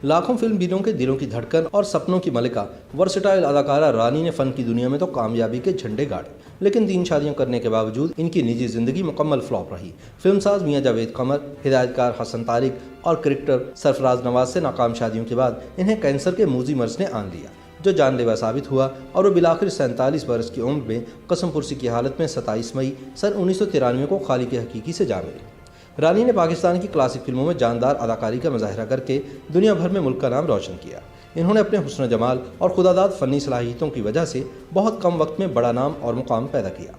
लाखों फिल्म बीरों के दिलों की धड़कन और सपनों की मलिका वर्सटाइल अदाकारा रानी ने फन की दुनिया में तो कामयाबी के झंडे गाड़े, लेकिन 3 शादियां करने के बावजूद इनकी निजी जिंदगी मुकम्मल फ्लॉप रही। फिल्मसाज मियां जावेद कमर, हिदायतकार हसन तारिक और क्रिकेटर सरफराज नवाज से नाकाम शादियों के बाद इन्हें कैंसर के मूजी मर्ज ने आन लिया, जो जानलेवा साबित हुआ और वो बिलाखिर 47 बरस की उम्र में कसम पुरसी की हालत में 27 मई सन 1993 को खालिक हकीकी से जा मिली। रानी ने पाकिस्तान की क्लासिक फिल्मों में जानदार अदाकारी का मुजाहरा करके दुनिया भर में मुल्क का नाम रोशन किया। इन्होंने अपने हुस्न जमाल और खुदादाद फ़नी सलाहियतों की वजह से बहुत कम वक्त में बड़ा नाम और मुकाम पैदा किया।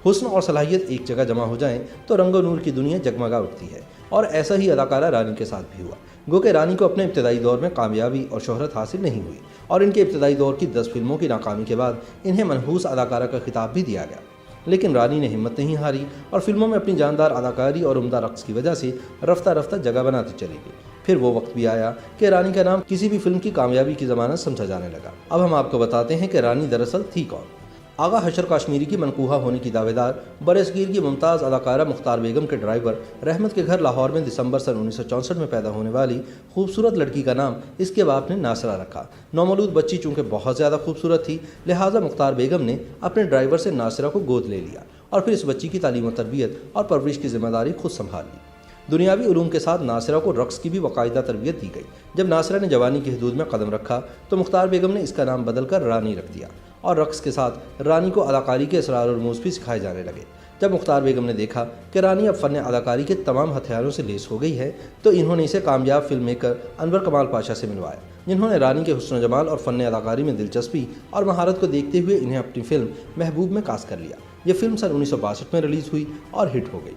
हुस्न और सलाहियत एक जगह जमा हो जाएं तो रंगो नूर की दुनिया जगमगा उठती है, और ऐसा ही अदाकारा रानी के साथ भी हुआ। गो कि रानी को अपने इब्तदाई दौर में कामयाबी और शोहरत हासिल नहीं हुई, और इनके इब्तदाई दौर की 10 फिल्मों की नाकामी के बाद इन्हें मनहूस अदाकारा का खिताब भी दिया गया। लेकिन रानी ने हिम्मत नहीं हारी और फिल्मों में अपनी जानदार अदाकारी और उम्दा रक्स की वजह से रफ्ता रफ्ता जगह बनाती चली गई। फिर वो वक्त भी आया कि रानी का नाम किसी भी फिल्म की कामयाबी की ज़मानत समझा जाने लगा। अब हम आपको बताते हैं कि रानी दरअसल थी कौन। आगा हशर काश्मीरी की मनकूहा होने की दावेदार बरसगीर की मुमताज़ अदाकारा मुख्तार बेगम के ड्राइवर रहमत के घर लाहौर में दिसंबर सन 1964 में पैदा होने वाली खूबसूरत लड़की का नाम इसके बाप ने नासरा रखा। नौमौलूद बच्ची चूँकि बहुत ज़्यादा खूबसूरत थी, लिहाजा मुख्तार बेगम ने अपने ड्राइवर से नासरा को गोद ले लिया और फिर इस बच्ची की तालीम व तरबियत और परवरिश की जिम्मेदारी खुद संभाल ली। दुनियावी उलूम के साथ नासरा को रक्स की भी बाकायदा तरबियत दी गई। जब नासरा ने जवानी की हदूद में कदम रखा तो मुख्तार बेगम ने इसका नाम बदलकर रानी रख दिया, और रक्स के साथ रानी को अदाकारी के असरार और रमूज़ भी सिखाए जाने लगे। जब मुख्तार बेगम ने देखा कि रानी अब फ़न अदाकारी के तमाम हथियारों से लेस हो गई है, तो इन्होंने इसे कामयाब फिल्म मेकर अनवर कमाल पाशा से मिलवाया, जिन्होंने रानी के हुस्न जमाल और फ़न अदाकारी में दिलचस्पी और महारत को देखते हुए इन्हें अपनी फिल्म महबूब में कास्ट कर लिया। ये फिल्म सन 1962 में रिलीज़ हुई और हिट हो गई।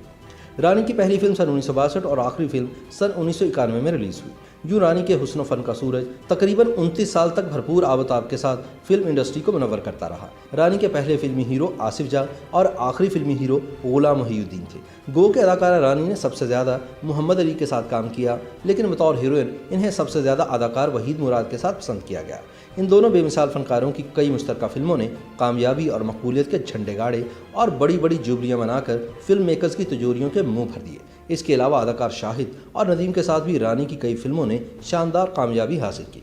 रानी की पहली फिल्म सन 1962 और आखिरी फिल्म सन 1991 में रिलीज़ हुई। यूँ रानी के हुस्न फ़न का सूरज तकरीबन 29 साल तक भरपूर आबताब के साथ फिल्म इंडस्ट्री को मुनव्वर करता रहा। रानी के पहले फिल्मी हीरो आसिफ जा और आखिरी फिल्मी हीरो गुलाम मोहिउद्दीन थे। गो के अदाकारा रानी ने सबसे ज़्यादा मोहम्मद अली के साथ काम किया, लेकिन बतौर हीरोइन इन्हें सबसे ज़्यादा अदाकार वहीद मुराद के साथ पसंद किया गया। इन दोनों बेमिसाल फनकारों की कई मुश्तरका फिल्मों ने कामयाबी और मकबूलियत के झंडे गाड़े और बड़ी बड़ी जुबलियाँ मनाकर फिल्म मेकर्स की तिजोरियों के मुंह भर दिए। इसके अलावा अदाकार शाहिद और नदीम के साथ भी रानी की कई फिल्मों ने शानदार कामयाबी हासिल की।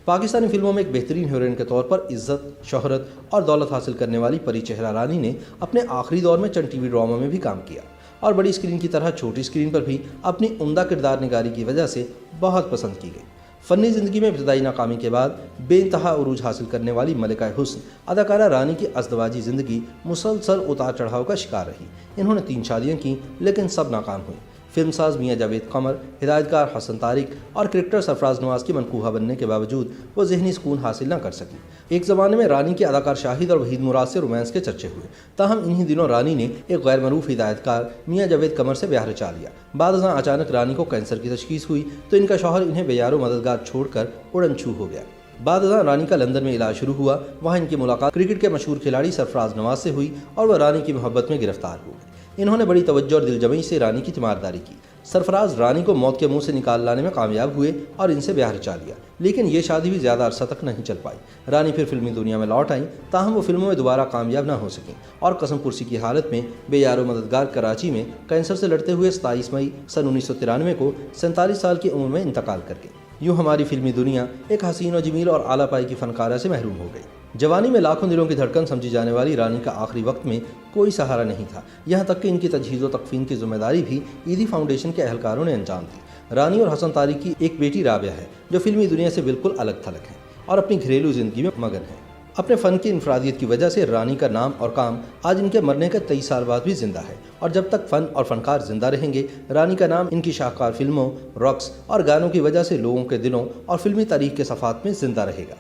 पाकिस्तानी फिल्मों में एक बेहतरीन हीरोइन के तौर पर इज्जत, शोहरत और दौलत हासिल करने वाली परी चेहरा रानी ने अपने आखिरी दौर में चंद टीवी ड्रामा में भी काम किया, और बड़ी स्क्रीन की तरह छोटी स्क्रीन पर भी अपनी उम्दा किरदार निगारी की वजह से बहुत पसंद की गई। फ़नी ज़िंदगी में इब्तदाई नाकामी के बाद बेइंतहा उरूज हासिल करने वाली मलिका हुस्न अदाकारा रानी की अज़दवाजी ज़िंदगी मुसलसल उतार चढ़ाव का शिकार रही। इन्होंने 3 शादियाँ की, लेकिन सब नाकाम हुई। फिल्मसाज मियां जावेद कमर, हिदायतकार हसन तारिक और क्रिकेटर सरफराज नवाज की मनकूहा बनने के बावजूद वो ज़हनी सुकून हासिल न कर सकी। एक ज़माने में रानी के अदाकार शाहिद और वहीद मुराद से रोमांस के चर्चे हुए, ताहम इन्हीं दिनों रानी ने एक गैर मरूफ हिदायतकार मियां जावेद कमर से ब्याह रचा लिया। बाद अचानक रानी को कैंसर की तशखीस हुई तो इनका शौहर इन्हें बेयारो मददगार छोड़कर उड़न छू हो गया। बाद रानी का लंदन में इलाज शुरू हुआ। वहाँ इनकी मुलाकात क्रिकेट के मशहूर खिलाड़ी सरफराज नवाज से हुई और वह रानी की मोहब्बत में गिरफ्तार हो गए। इन्होंने बड़ी तवज्जो और दिलजमई से रानी की तीमारदारी की। सरफराज रानी को मौत के मुंह से निकाल लाने में कामयाब हुए और इनसे ब्याह रचा लिया, लेकिन ये शादी भी ज़्यादा अरसा तक नहीं चल पाई। रानी फिर फिल्मी दुनिया में लौट आईं, ताहम वो फिल्मों में दोबारा कामयाब ना हो सकें और कसम पुरसी की हालत में बेयारो मददगार कराची में कैंसर से लड़ते हुए 27 मई सन 1993 को 47 साल की उम्र में इंतकाल कर गई। यूँ हमारी फिल्मी दुनिया एक हसीन और जमील और आला पाई की फनकारा से महरूम हो गई। जवानी में लाखों दिलों की धड़कन समझी जाने वाली रानी का आखिरी वक्त में कोई सहारा नहीं था, यहाँ तक कि इनकी तजहीज़ व तकफीन की जिम्मेदारी भी ईदी फाउंडेशन के अहलकारों ने अंजाम दी। रानी और हसन तारिक की एक बेटी राबिया है, जो फिल्मी दुनिया से बिल्कुल अलग थलग है और अपनी घरेलू ज़िंदगी में मगन है। अपने फ़न की इनफरादियत की वजह से रानी का नाम और काम आज इनके मरने के 23 साल बाद भी जिंदा है, और जब तक फ़न और फनकार जिंदा रहेंगे, रानी का नाम इनकी शाहकार फिल्मों, रक्स और गानों की वजह से लोगों के दिलों और फिल्मी तारीख के सफ़ात में जिंदा रहेगा।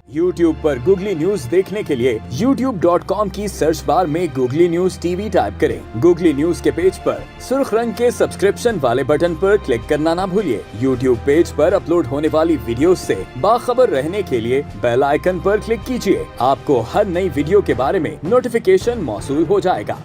YouTube पर गूगली न्यूज देखने के लिए youtube.com की सर्च बार में गूगली न्यूज टीवी टाइप करें। गूगली न्यूज के पेज पर सुर्ख रंग के सब्सक्रिप्शन वाले बटन पर क्लिक करना ना भूलिए। YouTube पेज पर अपलोड होने वाली वीडियो से बाखबर रहने के लिए बेल आइकन पर क्लिक कीजिए। आपको हर नई वीडियो के बारे में नोटिफिकेशन मौसूल हो जाएगा।